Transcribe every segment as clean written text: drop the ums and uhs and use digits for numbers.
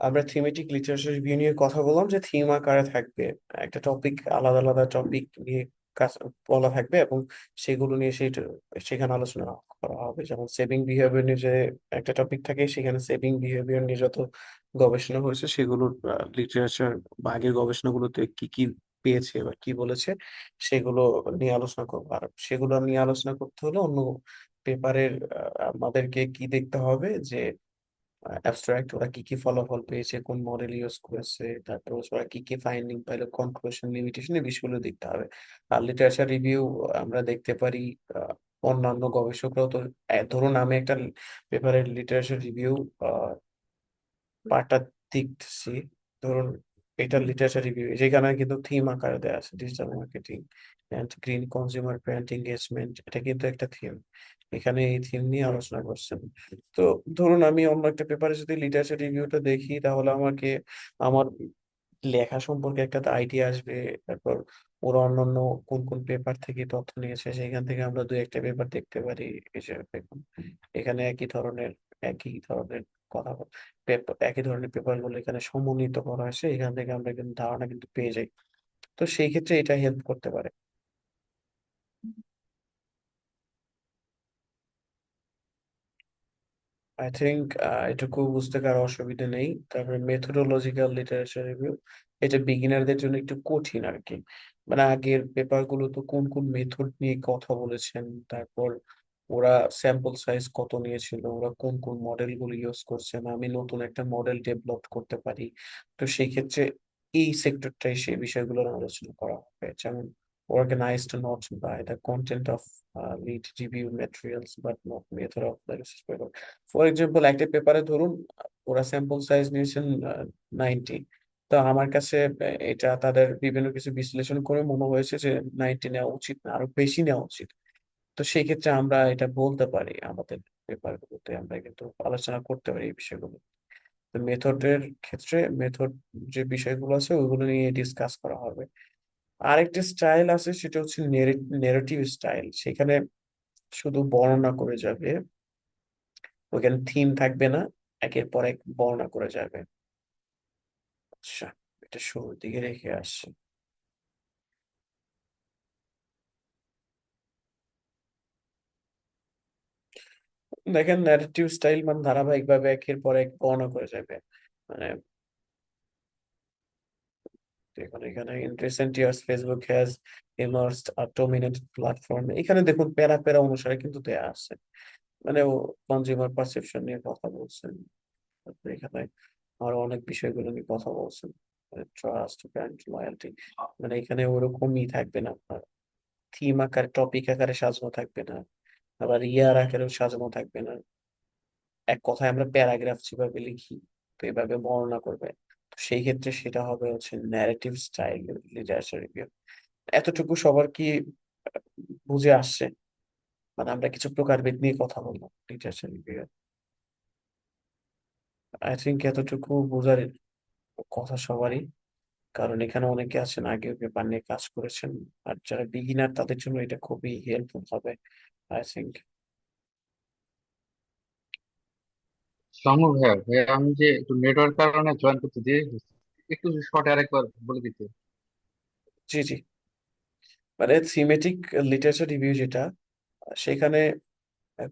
আমরা thematic literature review নিয়ে কথা বললাম যে থিম আকারে থাকবে, একটা টপিক, আলাদা আলাদা টপিক নিয়ে কাজ বলা থাকবে এবং সেগুলো নিয়ে সেখানে আলোচনা করা হবে। যেমন সেভিং বিহেভিয়ার নিয়ে যে একটা টপিক থাকে, সেখানে সেভিং বিহেভিয়ার নিয়ে যত গবেষণা হয়েছে সেগুলোর লিটারেচার বা আগের গবেষণাগুলোতে কি কি পেয়েছে বা কি বলেছে সেগুলো নিয়ে আলোচনা করবো। আর সেগুলো নিয়ে আলোচনা করতে হলে অন্য পেপারের আমাদেরকে কি দেখতে হবে যে অ্যাবস্ট্রাক্ট ওরা কি কি ফলাফল পেয়েছে, কোন মডেল ইউজ করেছে, তারপর ওরা কি কি ফাইন্ডিং পাইলো, কনক্লুশন, লিমিটেশন, এই বিষয়গুলো দেখতে হবে। আর লিটারেচার রিভিউ আমরা দেখতে পারি অন্যান্য গবেষকরাও তো ধরুন আমি একটা পেপারের লিটারেচার রিভিউ পার্টটা দেখতেছি, ধরুন এটা লিটারেচার রিভিউ, যেখানে কিন্তু থিম আকারে দেওয়া আছে digital marketing and green consumer brand engagement, এটা কিন্তু একটা থিম। এখানে এই থিম নিয়ে আলোচনা করছেন। তো ধরুন আমি অন্য একটা পেপারে যদি লিটারেচার রিভিউটা দেখি, তাহলে আমাকে আমার লেখা সম্পর্কে একটা আইডিয়া আসবে। তারপর ওরা অন্যান্য কোন কোন পেপার থেকে তথ্য নিয়েছে সেখান থেকে আমরা দুই একটা পেপার দেখতে পারি। এই যে দেখুন, এখানে একই ধরনের কথা একই ধরনের পেপার গুলো এখানে সমন্বিত করা হয়েছে, এখান থেকে আমরা কিন্তু ধারণা কিন্তু পেয়ে যাই। তো সেই ক্ষেত্রে এটা হেল্প করতে পারে। আই থিঙ্ক এটুকু বুঝতে কারো অসুবিধা নেই। তারপরে মেথোডোলজিক্যাল লিটারেচার রিভিউ, এটা বিগিনারদের জন্য একটু কঠিন আর কি। মানে আগের পেপার গুলো তো কোন কোন মেথড নিয়ে কথা বলেছেন, তারপর ওরা স্যাম্পল সাইজ কত নিয়েছিল, ওরা কোন কোন মডেল গুলো ইউজ করছেন, আমি নতুন একটা মডেল ডেভেলপ করতে পারি। তো সেই ক্ষেত্রে এই সেক্টরটাই সেই বিষয়গুলোর আলোচনা করা হবে। যেমন organized not by the content of lead review materials but not method of the research paper. For example একটা পেপারে ধরুন ওরা স্যাম্পল সাইজ নিয়েছেন 90। তো আমার কাছে এটা তাদের বিভিন্ন কিছু বিশ্লেষণ করে মনে হয়েছে যে 90 নেওয়া উচিত না, আরো বেশি নেওয়া উচিত। তো সেই ক্ষেত্রে আমরা এটা বলতে পারি, আমাদের পেপারগুলোতে আমরা কিন্তু আলোচনা করতে পারি এই বিষয়গুলো। তো মেথডের ক্ষেত্রে মেথড যে বিষয়গুলো আছে ওইগুলো নিয়ে ডিসকাস করা হবে। আরেকটা স্টাইল আছে, সেটা হচ্ছে নেরেটিভ স্টাইল। সেখানে শুধু বর্ণনা করে যাবে, ওইখানে থিম থাকবে না, একের পর এক বর্ণনা করে যাবে। আচ্ছা, এটা শুরুর দিকে রেখে আসছি। দেখেন, ন্যারেটিভ স্টাইল মানে ধারাবাহিক ভাবে একের পর এক বর্ণনা করে যাবে। মানে দেখুন এখানে in recent years Facebook has emerged a dominant platform, এখানে দেখুন প্যারা প্যারা অনুসারে কিন্তু দেয়া আছে। মানে ও কনজিউমার পারসেপশন নিয়ে কথা বলছেন, তারপরে এখানে আরো অনেক বিষয়গুলো নিয়ে কথা বলছেন, ট্রাস্ট, ব্র্যান্ড লয়্যালটি। মানে এখানে ওরকমই থাকবে না, আপনার থিম আকারে টপিক আকারে সাজানো থাকবে না, আবার ইয়ার আকারেও সাজানো থাকবে না। এক কথায় আমরা প্যারাগ্রাফ যেভাবে লিখি তো এভাবে বর্ণনা করবে। তো সেই ক্ষেত্রে সেটা হবে হচ্ছে ন্যারেটিভ স্টাইল লিটারেচার রিভিউ। এতটুকু সবার কি বুঝে আসছে? মানে আমরা কিছু প্রকারভেদ নিয়ে কথা বললাম লিটারেচার রিভিউ। আই থিঙ্ক এতটুকু বোঝার কথা সবারই, কারণ এখানে অনেকে আছেন আগে পেপার নিয়ে কাজ করেছেন। আর যারা বিগিনার তাদের জন্য এটা খুবই হেল্পফুল হবে আই থিঙ্ক। সম্ভব হ্যাঁ ভাইয়া, আমি যে একটু নেটওয়ার্ক কারণে জয়েন করতে দিয়ে একটু শর্টে আরেকবার বলে দিতে। জি জি। মানে থিমেটিক লিটারেচার রিভিউ যেটা, সেখানে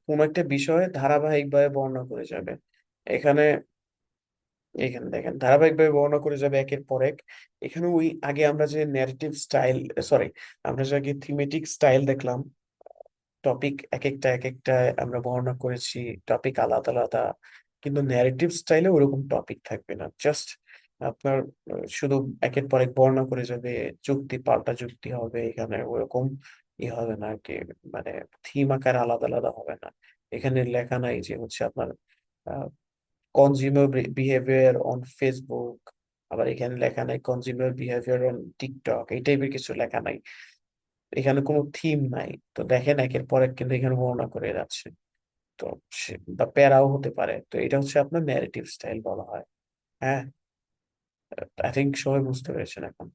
কোন একটা বিষয়ে ধারাবাহিকভাবে বর্ণনা করে যাবে। এখানে এখানে দেখেন ধারাবাহিকভাবে বর্ণনা করে যাবে একের পর এক। এখানে ওই আগে আমরা যে ন্যারেটিভ স্টাইল, সরি, আমরা যে আগে থিমেটিক স্টাইল দেখলাম, টপিক এক একটা আমরা বর্ণনা করেছি, টপিক আলাদা আলাদা। কিন্তু ন্যারেটিভ স্টাইলে ওরকম টপিক থাকবে না, জাস্ট আপনার শুধু একের পর এক বর্ণনা করে যাবে, যুক্তি পাল্টা যুক্তি হবে, এখানে ওরকম হবে না আর কি। মানে থিম আকার আলাদা আলাদা হবে না। এখানে লেখা নাই যে হচ্ছে আপনার কনজিউমার বিহেভিয়ার অন ফেসবুক, আবার এখানে লেখা নাই কনজিউমার বিহেভিয়ার অন টিকটক, এই টাইপের কিছু লেখা নাই। এখানে কোনো থিম নাই। তো দেখেন একের পর এক কিন্তু এখানে বর্ণনা করে যাচ্ছে। তো বা প্যারাও হতে পারে। তো এটা হচ্ছে আপনার ন্যারেটিভ স্টাইল বলা হয়। হ্যাঁ, আই থিঙ্ক সবাই বুঝতে পেরেছেন এখন।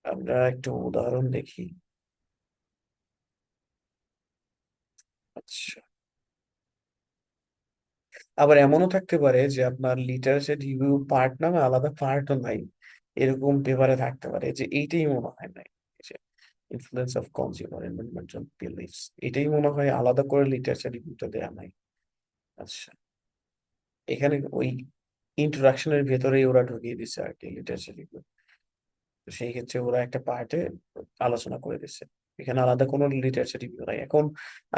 আমরা একটু উদাহরণ দেখি। আচ্ছা, আবার এমনও থাকতে পারে যে আপনার লিটারেচার রিভিউ পার্ট নামে আলাদা পার্টও নাই, এরকম পেপারে থাকতে পারে যে এইটাই মনে হয় নাই, যে influence of consumer environmental beliefs, এটাই মনে হয় আলাদা করে লিটারেচার রিভিউটা দেয়া নাই। আচ্ছা, এখানে ওই ইন্ট্রোডাকশনের ভেতরেই ওরা ঢুকিয়ে দিচ্ছে আর কি লিটারেচার রিভিউ। তো সেই ক্ষেত্রে ওরা একটা পার্টে আলোচনা করে দিচ্ছে, এখানে আলাদা কোনো লিটারেচার রিভিউ নাই। এখন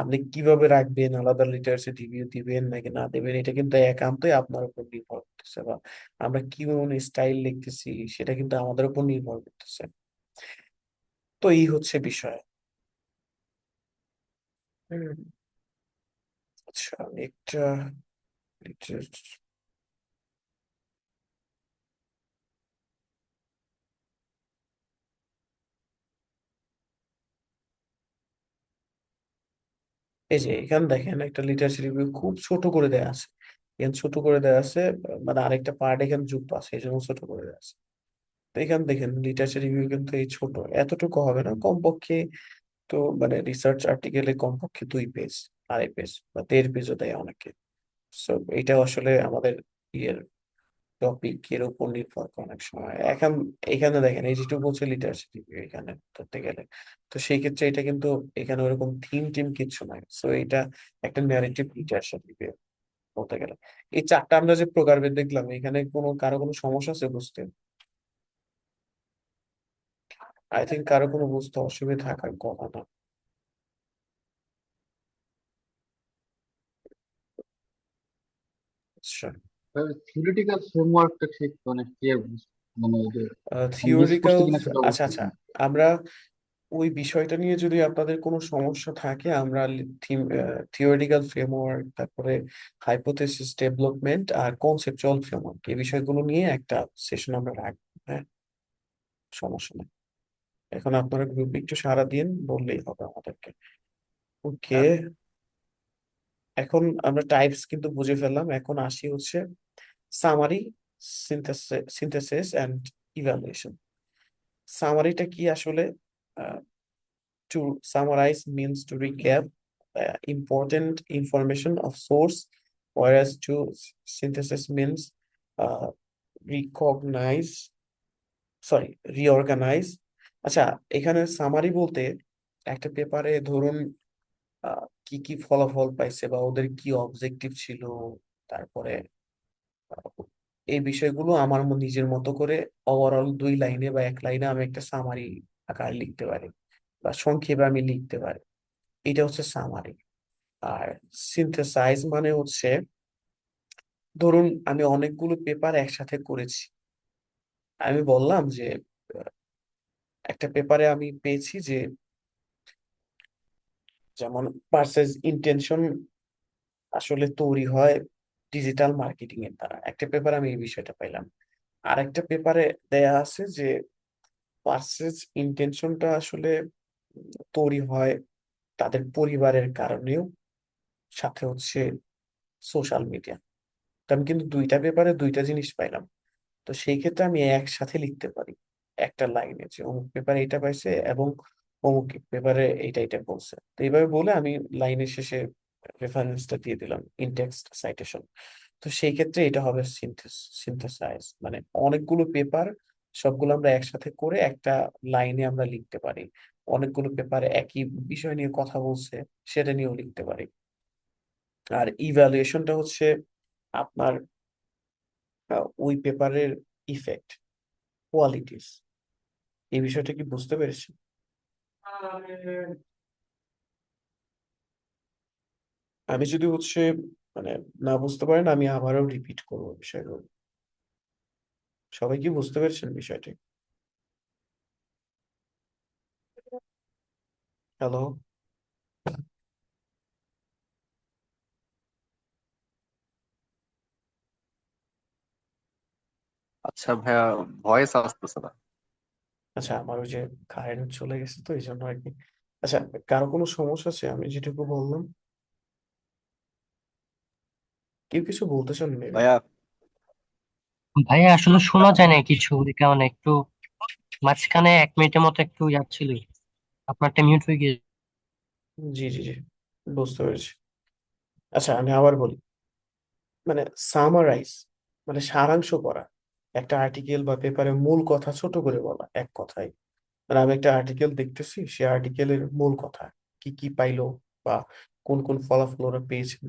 আপনি কিভাবে রাখবেন, আলাদা লিটারেচার রিভিউ দিবেন নাকি না দিবেন, এটা কিন্তু একান্তই আপনার উপর নির্ভর করতেছে, বা আমরা কি স্টাইল লিখতেছি সেটা কিন্তু আমাদের উপর নির্ভর করতেছে। তো এই হচ্ছে বিষয়। হুম, আচ্ছা, একটা literature- এই যে এখানে দেখেন একটা লিটারেচার রিভিউ খুব ছোট করে দেয়া আছে, এখানে ছোট করে দেয়া আছে, মানে আরেকটা পার্ট এখানে যুক্ত আছে, এই জন্য ছোট করে দেয়া আছে। তো এখানে দেখেন লিটারেচার রিভিউ কিন্তু এই ছোট, এতটুকু হবে না কমপক্ষে। তো মানে রিসার্চ আর্টিকেলে কমপক্ষে 2 পেজ, 2.5 পেজ বা 1.5 পেজও দেয় অনেকে। সো এটা আসলে আমাদের ইয়ের টপিক এর উপর নির্ভর করে অনেক সময়। এখন এখানে দেখেন এই যেটুকু বলছে লিটারেচার রিভিউ এখানে ধরতে গেলে, তো সেই ক্ষেত্রে এটা কিন্তু এখানে ওরকম থিম টিম কিচ্ছু নাই। সো এটা একটা ন্যারেটিভ লিটারেচার রিভিউ বলতে গেলে। এই চারটা আমরা যে প্রকারভেদ দেখলাম, এখানে কারো কোনো সমস্যা আছে বুঝতে? আই থিঙ্ক কারো কোনো বুঝতে অসুবিধা থাকার কথা না। আচ্ছা, থিওরিটিক্যাল ফ্রেমওয়ার্কটা ঠিক মানে ক্লিয়ার, মানে এই যে মিস থিওরিটিক্যাল, করছে কিনা সেটা আচ্ছা আচ্ছা, বুঝতেছি না। আমরা ওই বিষয়টা নিয়ে যদি আপনাদের কোনো সমস্যা থাকে, আমরা থিওরিটিক্যাল ফ্রেমওয়ার্ক, তারপরে হাইপোথেসিস ডেভেলপমেন্ট আর কনসেপচুয়াল ফ্রেমওয়ার্ক, এই বিষয়গুলো নিয়ে একটা সেশন আমরা রাখবো। হ্যাঁ, সমস্যা নেই। এখন আপনারা গ্রুপে একটু সাড়া দিন, বললেই হবে আমাদেরকে। ওকে, এখন আমরা টাইপস কিন্তু বুঝে ফেললাম, এখন আসি হচ্ছে সামারি, সিনথেসিস অ্যান্ড ইভ্যালুয়েশন। সামারিটা কি আসলে? To summarize means to recap important information of source, whereas to synthesis means uh, recognize, sorry, reorganize. আচ্ছা, এখানে সামারি বলতে একটা পেপারে ধরুন কি কি ফলাফল পাইছে বা ওদের কি অবজেক্টিভ ছিল, তারপরে আহ, এই বিষয়গুলো আমার নিজের মতো করে ওভারঅল 2 লাইনে বা 1 লাইনে আমি একটা সামারি আকারে লিখতে পারি, বা সংক্ষেপে আমি লিখতে পারি। এটা হচ্ছে সামারি। আর সিনথেসাইজ মানে হচ্ছে, ধরুন আমি অনেকগুলো পেপার একসাথে করেছি, আমি বললাম যে আহ, একটা পেপারে আমি পেয়েছি যে, যেমন পারচেজ ইন্টেনশন আসলে তৈরি হয় ডিজিটাল মার্কেটিং এর দ্বারা, একটা পেপারে আমি এই বিষয়টা পাইলাম। আরেকটা পেপারে দেয়া আছে যে পারচেজ ইন্টেনশনটা আসলে তৈরি হয় তাদের পরিবারের কারণেও, সাথে হচ্ছে সোশ্যাল মিডিয়া। তো আমি কিন্তু দুইটা পেপারে দুইটা জিনিস পাইলাম। তো সেই ক্ষেত্রে আমি একসাথে লিখতে পারি একটা লাইনে যে অমুক পেপারে এটা পাইছে এবং অমুক পেপারে এইটা এটা বলছে। তো এইভাবে বলে আমি লাইনের শেষে রেফারেন্সটা দিয়ে দিলাম, ইনটেক্সট সাইটেশন। তো সেই ক্ষেত্রে এটা হবে সিনথেসাইজ, মানে অনেকগুলো পেপার সবগুলো আমরা একসাথে করে একটা লাইনে আমরা লিখতে পারি। অনেকগুলো পেপার একই বিষয় নিয়ে কথা বলছে, সেটা নিয়েও লিখতে পারি। আর ইভ্যালুয়েশনটা হচ্ছে আপনার ওই পেপারের ইফেক্ট, কোয়ালিটিস, এই বিষয়টা কি বুঝতে পেরেছি? আমি যদি হচ্ছে মানে না বুঝতে পারেন, আমি আবারও রিপিট করবো বিষয়গুলো। সবাই কি বুঝতে পেরেছেন বিষয়টি? হ্যালো? আচ্ছা ভাইয়া, ভয়েস আসতেছে না। আচ্ছা, আমার ওই যে কারেন্ট চলে গেছে তো এই জন্য আর কি। আচ্ছা, কারো কোনো সমস্যা আছে আমি যেটুকু বললাম? কেউ কিছু বলতে চান মেবি? ভাইয়া, ভাইয়া আসলে শোনা যায় না কিছু, ওই কারণে একটু মাঝখানে 1 মিনিটের মতো একটু ছিল, আপনারটা মিউট হয়ে গিয়ে। জি জি জি, বুঝতে পেরেছি। আচ্ছা, আমি আবার বলি, মানে সামারাইজ, মানে সারাংশ করা, একটা আর্টিকেল বা পেপারের মূল কথা ছোট করে বলা এক কথায়। মানে আমি একটা আর্টিকেল দেখতেছি, সে আর্টিকেলের মূল কথা কি কি পাইলো বা কোন কোন ফলাফল ওরা পেয়েছেন,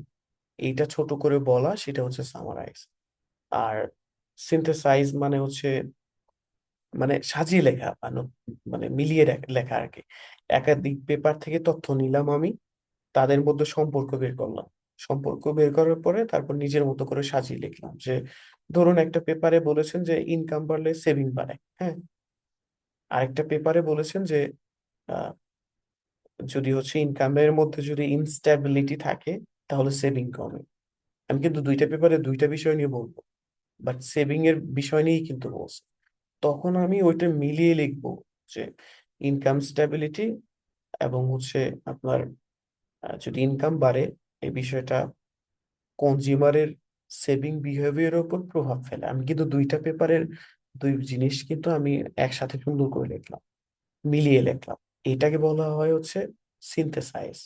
এইটা ছোট করে বলা, সেটা হচ্ছে সামারাইজ। আর সিনথেসাইজ মানে হচ্ছে মানে সাজিয়ে লেখা, মানে মিলিয়ে লেখা আর কি। একাধিক পেপার থেকে তথ্য নিলাম আমি, তাদের মধ্যে সম্পর্ক বের করলাম, সম্পর্ক বের করার পরে তারপর নিজের মতো করে সাজিয়ে লিখলাম। যে ধরুন একটা পেপারে বলেছেন যে ইনকাম বাড়লে সেভিং বাড়ে, হ্যাঁ, আরেকটা পেপারে বলেছেন যে আহ, যদি হচ্ছে ইনকামের মধ্যে যদি ইনস্ট্যাবিলিটি থাকে তাহলে সেভিং কমে। আমি কিন্তু দুইটা পেপারে দুইটা বিষয় নিয়ে বলবো, বাট সেভিং এর বিষয় নিয়েই কিন্তু বলছি। তখন আমি ওইটা মিলিয়ে লিখবো যে ইনকাম স্ট্যাবিলিটি এবং হচ্ছে আপনার যদি ইনকাম বাড়ে, এই বিষয়টা কনজিউমারের সেভিং বিহেভিয়ারের উপর প্রভাব ফেলে। আমি কিন্তু দুইটা পেপারের দুই জিনিস কিন্তু আমি একসাথে সুন্দর করে লিখলাম, মিলিয়ে লিখলাম। এটাকে বলা হয় হচ্ছে সিনথেসাইজ।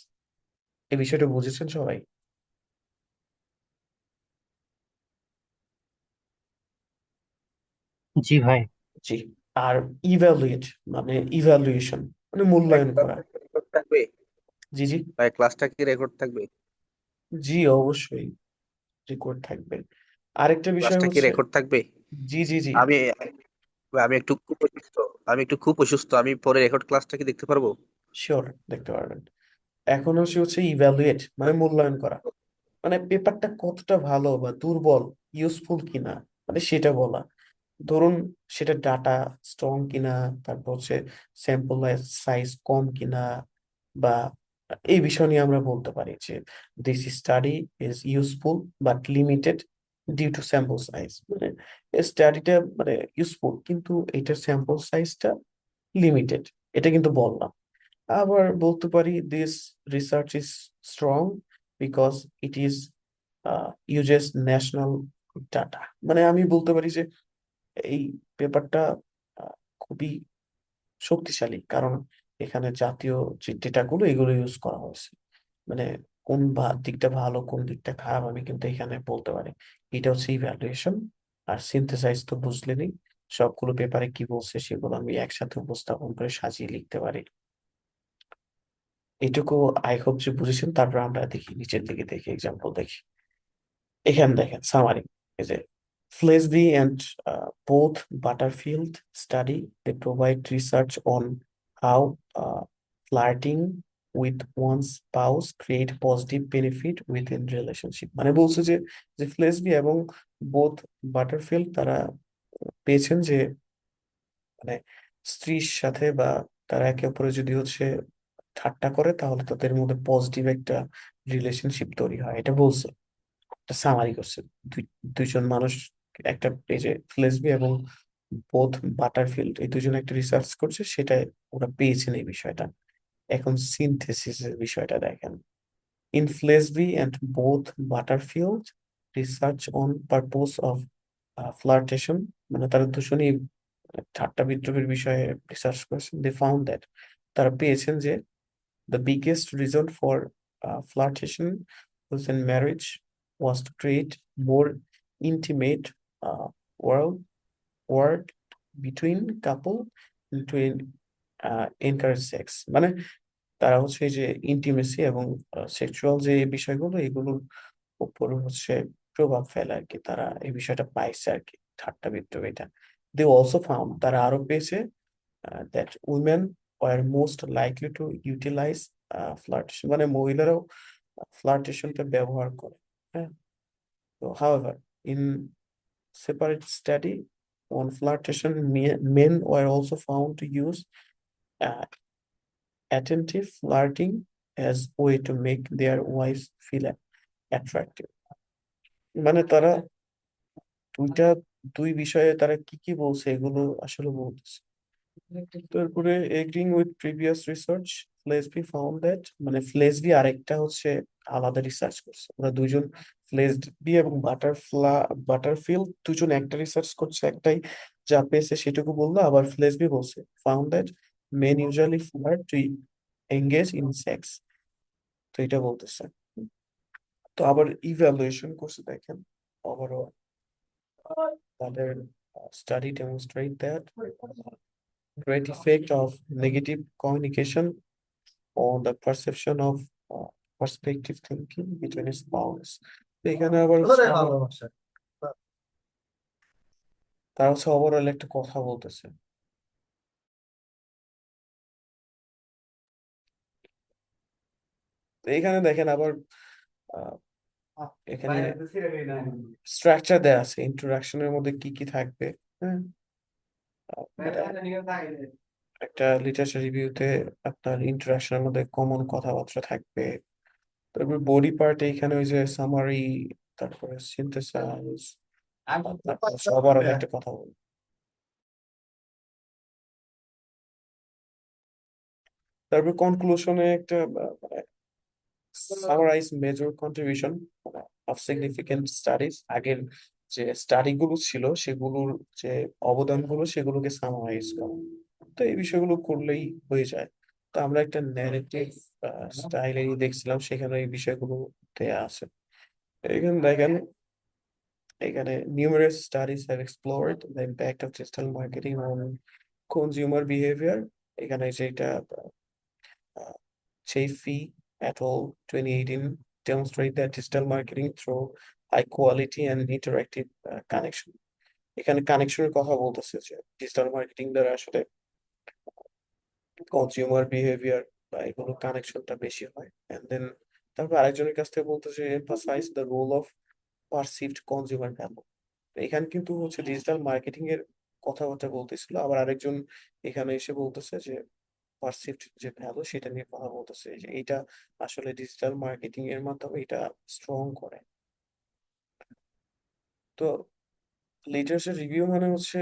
এই বিষয়টা বুঝেছেন সবাই? জি ভাই। জি। আর ইভ্যালুয়েট মানে ইভ্যালুয়েশন মানে ভাই মূল্যায়ন করা। ক্লাসটা কি রেকর্ড থাকবে? জি জি। ভাই ক্লাসটা কি রেকর্ড থাকবে? জি অবশ্যই রেকর্ড থাকবে। আরেকটা বিষয় ক্লাসটা কি হচ্ছে, রেকর্ড থাকবে? জি জি জি, আমি আমি একটু খুব অসুস্থ। আমি একটু খুব অসুস্থ, আমি পরে রেকর্ড ক্লাসটা কি দেখতে পারবো? শিওর দেখতে পারবেন। এখন হচ্ছে ইভ্যালুয়েট মানে মূল্যায়ন করা, মানে পেপারটা কতটা ভালো বা দুর্বল, ইউজফুল কিনা, মানে সেটা বলা। ধরুন সেটা ডাটা স্ট্রং কিনা, তারপর হচ্ছে স্যাম্পল সাইজ কম কিনা, বা এই বিষয় নিয়ে আমরা বলতে পারি যে this study is useful but limited due to sample size. মানে স্টাডিটা মানে ইউজফুল কিন্তু এটার স্যাম্পল সাইজটা লিমিটেড, এটা কিন্তু বললাম। আবার বলতে পারি this research is strong because it is uses national data. মানে আমি বলতে পারি যে এই পেপারটা খুবই শক্তিশালী কারণ এখানে জাতীয় যে ডেটাগুলো এগুলো ইউজ করা হয়েছে। মানে কোন দিকটা ভালো কোন দিকটা খারাপ আমি কিন্তু এখানে বলতে পারি। এটা হচ্ছে ইভ্যালুয়েশন। আর সিনথেসাইজ তো বুঝলেনই, সবগুলো পেপারে কি বলছে সেগুলো আমি একসাথে উপস্থাপন করে সাজিয়ে লিখতে পারি। এটুকু আই হোপ যে বুঝেছেন। তারপর আমরা দেখি নিচের দিকে, দেখি এক্সাম্পল দেখি। এখানে দেখেন সামারি, এই যে Flisby and both Butterfield study, they provide research on how flirting with one's spouse create positive benefit within relationship। মানে বলছে যে যে ফ্লেসবি এবং বোথ বাটারফিল্ড তারা পেয়েছেন যে মানে স্ত্রীর সাথে বা তারা একে অপরে যদি হচ্ছে ঠাট্টা করে তাহলে তাদের মধ্যে পজিটিভ একটা রিলেশনশিপ তৈরি হয়, এটা বলছে। একটা সামারি করছে। দুইজন মানুষ একটা পেজে, ফ্লেসবি এবং বোথ বাটারফিল্ড, এই দুজনে একটা রিসার্চ করছে, সেটা ওরা পেয়েছেন এই বিষয়টা। এখন সিনথেসিসের বিষয়টা দেখেন। In Flesby and both Butterfield research on purpose of flirtation, মানে তারা দুজনেই ঠাট্টা বিদ্রোহের বিষয়ে রিসার্চ করেছেন। দে ফাউন্ড দ্যাট, তারা পেয়েছেন যে the biggest reason for flirtation within marriage was to create more intimate uh, world world between couple and to encourage sex। মানে তারা হচ্ছে এই যে ইন্টিমেসি এবং সেক্সুয়াল যে বিষয়গুলো এগুলোর উপর হচ্ছে প্রভাব ফেলে আর কি, তারা এই বিষয়টা পাইছে আর কি, ঠাট্টা বিদ্রোহ এটা। দে অলসো ফাউন্ড, তারা আরো পেয়েছে that women were most likely to utilize flirtation, মানে মহিলারাও ফ্লার্টেশনটা ব্যবহার করে, হ্যাঁ। তো however in separate study on flirtation, men were also found to use uh, attentive flirting as way to make their wives feel attractive। মানে তারা দুইটা দুই বিষয়ে তারা কি কি বলছে এগুলো আসলে বলতেছে। তারপরে agreeing with previous research, Flesby found that, মানে ফ্লেসবি আরেকটা হচ্ছে আলাদা রিসার্চ করছে, ওরা দুইজন ফ্লেসবি এবং বাটারফিল্ড দুজন একটা রিসার্চ করছে, একটাই যা পেয়েছে সেটুকু বললো। আবার ফ্লেসবি বলছে found that men usually flirt to engage in sex, তো এটা বলতেছে। তো আবার ইভ্যালুয়েশন করছে দেখেন। overall তাদের study demonstrate that great effect of negative communication on the perception of perspective thinking between spouses। তো এখানে আবার তারা হচ্ছে ওভারঅল একটা কথা বলতেছে। তো এখানে দেখেন আবার আহ, এখানে স্ট্রাকচার দেয়া আছে ইন্টারাকশনের মধ্যে কি কি থাকবে। হ্যাঁ, একটা লিটারেচার রিভিউতে আপনার ইন্টারাকশনের মধ্যে কমন কথাবার্তা থাকবে। তারপর বডি পার্ট এখানে ওই যে সামারি, তারপরে সিনথেসাইজ, তারপর সবার আগে একটা কথা বলবো। তারপর কনক্লুশনে একটা summarise major contribution of significant studies, আগের যে স্টাডি গুলো ছিল সেগুলোর যে অবদানগুলো সেগুলোকে সামারাইজ করা। তো এই বিষয়গুলো করলেই হয়ে যায়। তো আমরা একটা ন্যারেটিভ স্টাইলে দেখছিলাম, সেখানে এই বিষয়গুলো দেয়া আছে। এখানে দেখেন, এখানে numerous studies have explored the impact of digital marketing on consumer behavior। এখানে যেটা Chafee et al. 2018 demonstrate that digital marketing through high quality and interactive connection। এখানে কানেকশনের কথা বলতেছে যে ডিজিটাল মার্কেটিং দ্বারা আসলে কনজিউমার বিহেভিয়ার বা এগুলো কানেকশনটা বেশি হয়। এন্ড দেন তারপর আরেকজনের কাছ থেকে বলতেছে emphasise the role of perceived consumer value. এখানে কিন্তু হচ্ছে ডিজিটাল মার্কেটিং এর কথাবার্তা বলতেছিল, আবার আরেকজন এখানে এসে বলতেছে যে পারসিভড যে ভ্যালু সেটা নিয়ে কথা বলতেছে, যে এটা আসলে ডিজিটাল মার্কেটিং এর মাধ্যমে এটা স্ট্রং করে। তো লিটারেচার রিভিউ মানে হচ্ছে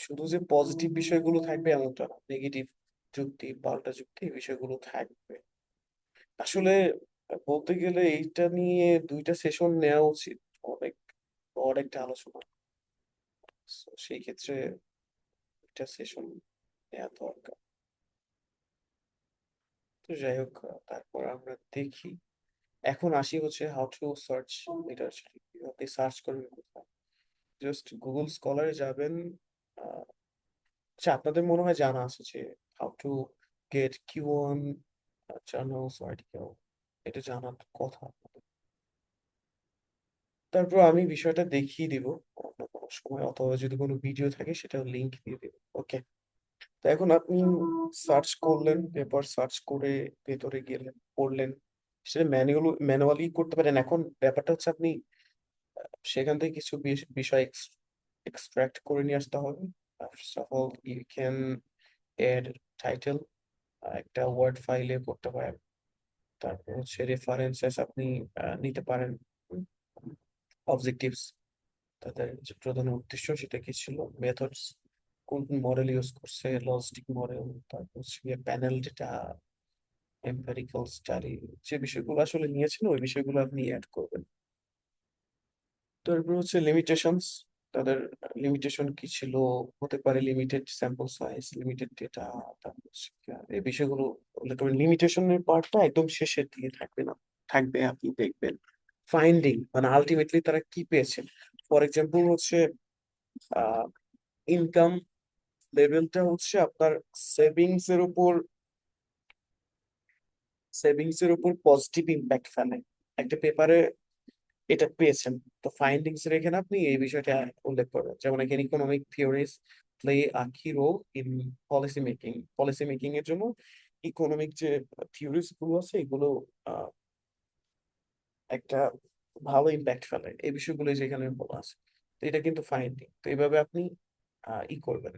শুধু যে পজিটিভ বিষয়গুলো থাকবে এমনটা না, নেগেটিভ যুক্তি, পাল্টা যুক্তি এই বিষয়গুলো থাকবে। আসলে বলতে গেলে এইটা নিয়ে 2টা সেশন নেওয়া উচিত, অনেক বড় একটা আলোচনা। So, সেই ক্ষেত্রে একটা সেশন নেওয়া দরকার। তো যাই হোক, তারপর আমরা দেখি। এখন আসি হচ্ছে হাউ টু সার্চ লিটারেচার। আপনি সার্চ করবেন কোথায়? জাস্ট গুগল স্কলারে যাবেন। আহ, আচ্ছা, আপনাদের মনে হয় জানা আছে যে how to get Q1 journals article, এটা জানার কথা আপনাদের। তারপর আমি বিষয়টা দেখিয়ে দিব অন্য কোনো সময়, অথবা যদি কোনো ভিডিও থাকে সেটা লিংক দিয়ে দেবো। ওকে, তো এখন আপনি সার্চ করলেন, পেপার সার্চ করে ভেতরে গেলেন, পড়লেন, সেটা ম্যানুয়ালি করতে পারেন। এখন ব্যাপারটা হচ্ছে আপনি সেখান থেকে কিছু বিষয় এক্সট্রাক্ট করে নিয়ে আসতে হবে। First of all you can add title, একটা ওয়ার্ড ফাইলে করতে পারেন। তারপর হচ্ছে রেফারেন্সেস আপনি নিতে পারেন। অবজেক্টিভস, তাদের যে প্রধান উদ্দেশ্য সেটা কি ছিল, মেথডস, কোন মডেল ইউজ করছে, লজিস্টিক মডেল, তারপর হচ্ছে প্যানেল ডেটা, এম্পিরিক্যাল স্টাডি, যে বিষয়গুলো আসলে নিয়েছেন ওই বিষয়গুলো আপনি অ্যাড করবেন। তারপর হচ্ছে লিমিটেশনস, তাদের লিমিটেশন কি ছিল, হতে পারে limited sample size, limited data. তারপর হচ্ছে এই বিষয়গুলো উল্লেখ করবেন। লিমিটেশনের পার্টটা একদম শেষের দিকে থাকবে না, থাকবে আপনি দেখবেন ফাইন্ডিং, মানে আলটিমেটলি তারা কি পেয়েছেন। ফর এক্সাম্পল হচ্ছে ইনকাম লেভেলটা হচ্ছে আপনার সেভিংস এর উপর পজিটিভ ইম্প্যাক্ট ফেলে, একটা পেপারে এটা পেয়েছেন। তো ফাইন্ডিংস এর এখানে আপনি এই বিষয়টা উল্লেখ করবেন, যেমন এখানে ইকোনমিক থিওরিজ প্লে আ কি রোল ইন পলিসি মেকিং এর জন্য ইকোনমিক যে থিওরিজ গুলো আছে এগুলো আহ, একটা ভালো ইম্প্যাক্ট ফেলে, এই বিষয়গুলো যেখানে বলা আছে। তো এটা কিন্তু ফাইন্ডিং, তো এইভাবে আপনি ই করবেন।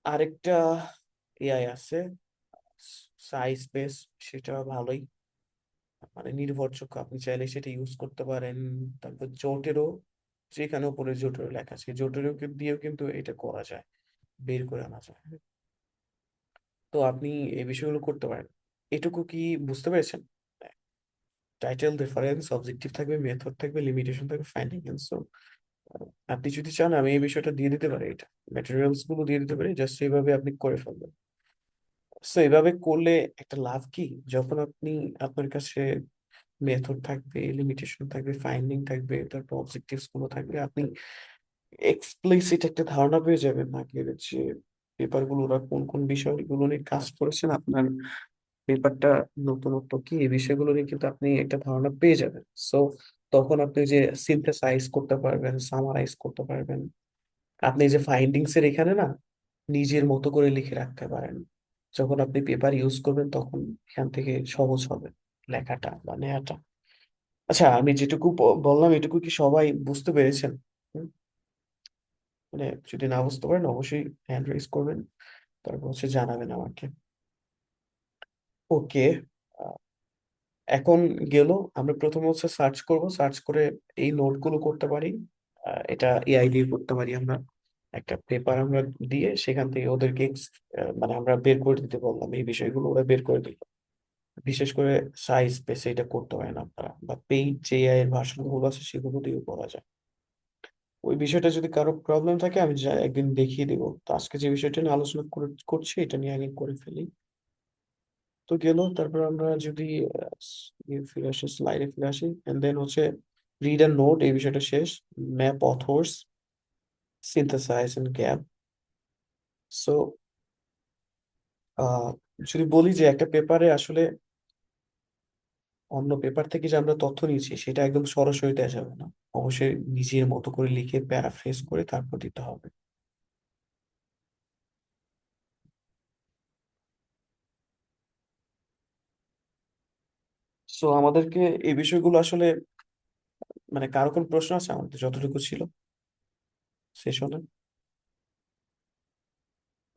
আরেকটা এআই আছে সাইজ বেস, সেটা ভালোই, মানে নির্ভরযোগ্য, আপনি চাইলে সেটা ইউজ করতে পারেন। তারপর জোটেরও, যেখানে উপরে জোটেরও লেখা আছে, জোটেরও দিয়েও কিন্তু এটা করা যায়, বের করে আনা যায়। তো আপনি এই বিষয়গুলো করতে পারেন। এটুকু কি বুঝতে পেরেছেন? টাইটেল, রেফারেন্স, অবজেক্টিভ থাকবে, মেথড থাকবে, লিমিটেশন থাকবে, ফাইন্ডিং সো আপনি যদি চান আমি এই বিষয়টা দিয়ে দিতে পারি, এটা ম্যাটেরিয়ালস গুলো দিয়ে দিতে পারি, জাস্ট এইভাবে আপনি করে ফেলবেন। সো এইভাবে করলে একটা লাভ কি, যখন আপনি আপনার কাছে মেথড থাকবে, লিমিটেশন থাকবে, ফাইন্ডিং থাকবে, তারপর অবজেক্টিভস গুলো থাকবে। আপনি এক্সপ্লিসিট একটা ধারণা পেয়ে যাবেন আগে যে পেপারগুলো ওরা কোন কোন বিষয়গুলো নিয়ে কাজ করেছেন। আপনার পেপারটা নতুনত্ব কি এই বিষয়গুলো নিয়ে কিন্তু আপনি একটা ধারণা পেয়ে যাবেন। সো তখন আপনি যে সিনথেসাইজ করতে পারবেন, সামারাইজ করতে পারবেন। আপনি যে ফাইন্ডিংস এর এখানে না নিজের মতো করে লিখে রাখতে পারেন। যখন আপনি পেপার ইউজ করবেন তখন এখান থেকে সহজ হবে লেখাটা বা নেওয়াটা। আচ্ছা, আমি যেটুকু বললাম এটুকু কি সবাই বুঝতে পেরেছেন? হুম? মানে যদি না বুঝতে পারেন অবশ্যই হ্যান্ড রেজ করবেন, তারপর হচ্ছে জানাবেন আমাকে। ওকে, এখন গেল। আমরা প্রথমে হচ্ছে সার্চ করব, সার্চ করে এই নোটগুলো করতে পারি। এটা এআই দিয়ে করতে পারি আমরা। একটা পেপার আমরা দিয়ে সেখান থেকে ওদেরকে মানে আমরা বের করে দিতে বললাম এই বিষয়গুলো, ওরা বের করে দিল। বিশেষ করে সাইজ স্পেস এটা করতে পারেন আপনারা, বা পেইন্ট যে এআই এর ভার্সন গুলো আছে সেগুলো দিয়েও করা যায়। ওই বিষয়টা যদি কারো প্রবলেম থাকে আমি একদিন দেখিয়ে দিব। তো আজকে যে বিষয়টা নিয়ে আলোচনা করছি এটা নিয়ে আগে করে ফেলি। তো গেল, তারপর আমরা যদি ফিরে আসি, স্লাইডে ফিরে আসি, এন্ড দেন হচ্ছে রিড অ্যান্ড নোট, এই বিষয়টা শেষ। Map authors, synthesise and gap. So যদি বলি যে একটা পেপারে আসলে অন্য পেপার থেকে যে আমরা তথ্য নিয়েছি সেটা একদম সরাসরি দেওয়া যাবে না। অবশ্যই নিজের মতো করে লিখে প্যারাফ্রেজ করে তারপর দিতে হবে। সো আমাদেরকে এই বিষয়গুলো আসলে, মানে কারো কোনো প্রশ্ন আছে আমাদের যতটুকু ছিল সেশনে?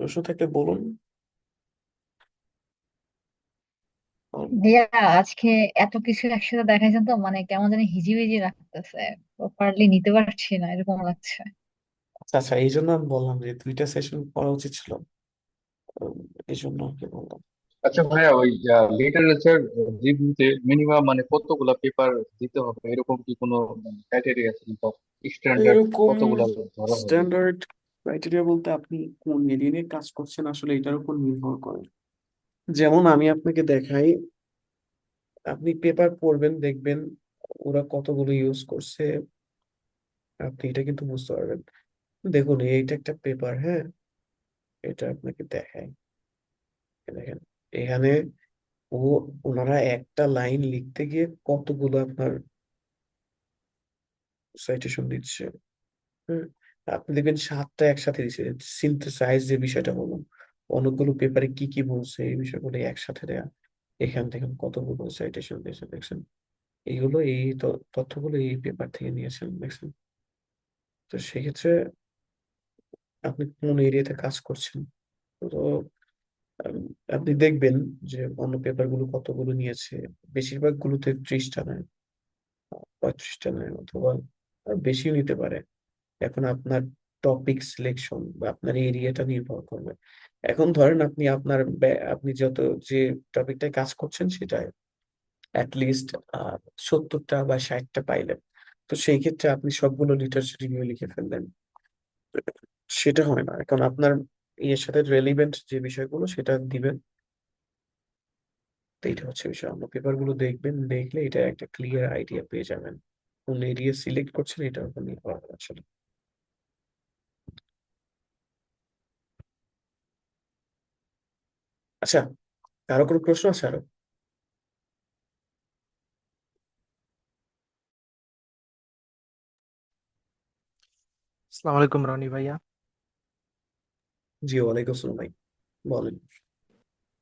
প্রশ্ন থাকলে বলুন। ভাইয়া, আজকে এত কিছু একসাথে দেখাইছেন তো মানে কেমন জানি হিজিবিজি লাগতেছে। প্রপারলি নিতে পারছি না, এরকম লাগছে। আচ্ছা আচ্ছা, এই জন্য আমি বললাম যে দুইটা সেশন করা উচিত ছিল। এই জন্য আর কি বললাম। আচ্ছা ভাইয়া, ওই লিটারেচার রিভিউতে মিনিমাম মানে কতগুলা পেপার দিতে হবে, এরকম কি কোনো ক্রাইটেরিয়া আছে বা স্ট্যান্ডার্ড এরকম কতগুলা ধরা হবে? স্ট্যান্ডার্ড ক্রাইটেরিয়া বলতে আপনি কোন এরিয়া নিয়ে কাজ করছেন আসলে এটার উপর নির্ভর করে। যেমন আমি আপনাকে দেখাই, আপনি পেপার পড়বেন দেখবেন ওরা কতগুলো ইউজ করছে, আপনি এটা কিন্তু বুঝতে পারবেন। দেখুন এইটা একটা পেপার, হ্যাঁ, এটা আপনাকে দেখাই। দেখেন এখানে ও ওনারা একটা লাইন লিখতে গিয়ে কতগুলো আপনার সাইটেশন দিচ্ছে। হুম, আপনি দেখবেন সাতটা একসাথে দিচ্ছে। সিনথেসাইজ যে বিষয়টা বললাম, অনেকগুলো পেপারে কি কি বলছে এই বিষয়গুলো একসাথে দেয়া। এখান থেকে কতগুলো সাইটেশন দিয়েছে দেখছেন। এইগুলো এই তথ্যগুলো এই পেপার থেকে নিয়েছেন দেখছেন। তো সেক্ষেত্রে আপনি কোন এরিয়াতে কাজ করছেন, তো আম, আপনি দেখবেন যে অন্য পেপার গুলো কতগুলো নিয়েছে। বেশিরভাগ গুলোতে 30টা নেয়, 35টা নেয়, অথবা বেশিও নিতে পারে। এখন আপনার টপিক সিলেকশন বা আপনার এরিয়াটা নির্ভর করবে। এখন ধরেন আপনি আপনি যত যে টপিকটায় কাজ করছেন সেটায় অ্যাটলিস্ট 70টা বা 60টা পাইলেন। তো সেই ক্ষেত্রে আপনি সবগুলো লিটারেচার রিভিউ লিখে ফেললেন, সেটা হয় না। এখন আপনার ইয়ের সাথে রেলিভেন্ট যে বিষয়গুলো সেটা দিবেন। তো এটা হচ্ছে বিষয়, অন্য পেপার গুলো দেখবেন, দেখলে এটা একটা ক্লিয়ার আইডিয়া পেয়ে যাবেন কোন এরিয়া সিলেক্ট করছেন এটার উপর নির্ভর করে আসলে। আচ্ছা, কারো কোনো প্রশ্ন আছে আরো? আসসালামু আলাইকুম রনি ভাইয়া। জি, ওয়ালাইকুম আসসালাম ভাই, বলেন।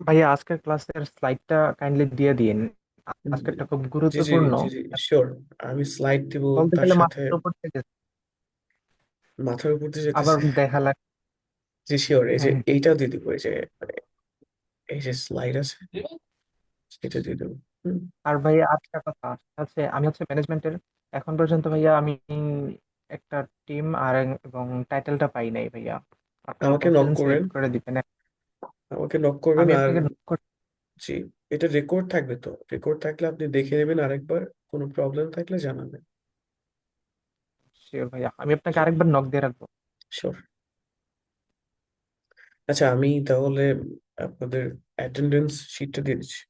ভাইয়া আজকের ক্লাসের স্লাইডটা কাইন্ডলি দিয়ে দিন। উম, আজকেরটা খুব জি জি গুরুত্বপূর্ণ। জি জি, শিওর। আমি স্লাইড দিব, বলতে তার গেলে সাথে মাথার উপর থেকে মাথার উপর দিয়ে আবার যেতেছে। দেখা লাগে। জি শিওর, এই যে হ্যাঁ, এইটাও দিয়ে দিব, এই যে মানে এই যে স্লাইড আছে এটা দিয়ে দেবো। হুম। আর ভাইয়া আরেকটা কথা আছে, আমি হচ্ছে ম্যানেজমেন্টের। এখন পর্যন্ত ভাইয়া আমি একটা টিম আর এবং টাইটেলটা পাই নাই ভাইয়া। আপনারা আমাকে নক বলছিলেন করবেন, সিলেক্ট করে দিবেন। আমাকে নক করবেন। আমি আর আপনাকে knock করে জি, এটা রেকর্ড থাকবে, তো রেকর্ড থাকলে আপনি দেখে নেবেন আরেকবার, কোনো প্রবলেম থাকলে জানাবেন। শিওর ভাইয়া, আমি আপনাকে আরেকবার নক দিয়ে রাখবো। শিওর। আচ্ছা, আমি তাহলে আপনাদের অ্যাটেন্ডেন্স শিটটা দিয়ে দিচ্ছি।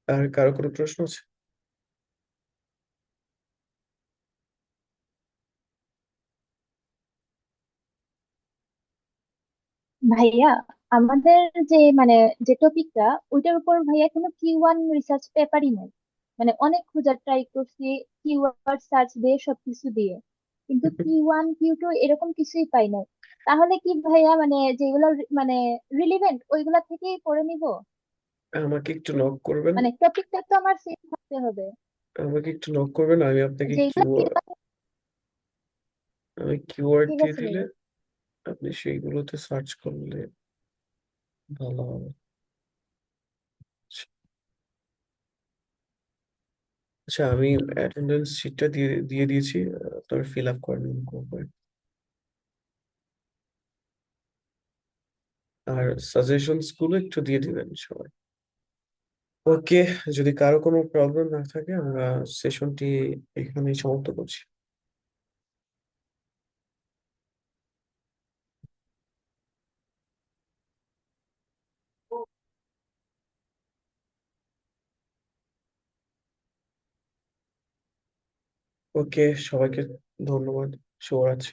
আর কারো কোনো প্রশ্ন আছে? ভাইয়া, আমাদের যে মানে যে টপিকটা ওইটার উপর ভাইয়া কোনো Q1 রিসার্চ পেপারই নেই। মানে অনেক খোঁজার ট্রাই করছি, কিওয়ার্ড সার্চ দিয়ে সবকিছু দিয়ে, কিন্তু Q1 Q2 এরকম কিছুই পাই নাই। তাহলে কি ভাইয়া মানে যেগুলো মানে রিলিভেন্ট ওইগুলা থেকেই পড়ে নিব? আমাকে একটু নক করবেন, মানে টপিকটা তো আমার সেম থাকতে হবে। আমি আপনাকে যেগুলো Q1 কিওয়ার্ড ঠিক দিয়ে আছে দিলে ভাইয়া। আপনি সেইগুলোতে সার্চ করলে ভালো হবে। আচ্ছা, আমি অ্যাটেন্ডেন্স শিটটা দিয়ে দিয়ে দিয়েছি, আপনারা ফিল আপ করে নিন করে। আর সাজেশনস গুলো একটু দিয়ে দিবেন সবাই। ওকে, যদি কারো কোনো প্রবলেম না থাকে আমরা সেশনটি এখানেই সমাপ্ত করছি। ওকে, সবাইকে ধন্যবাদ, শুভরাত্রি।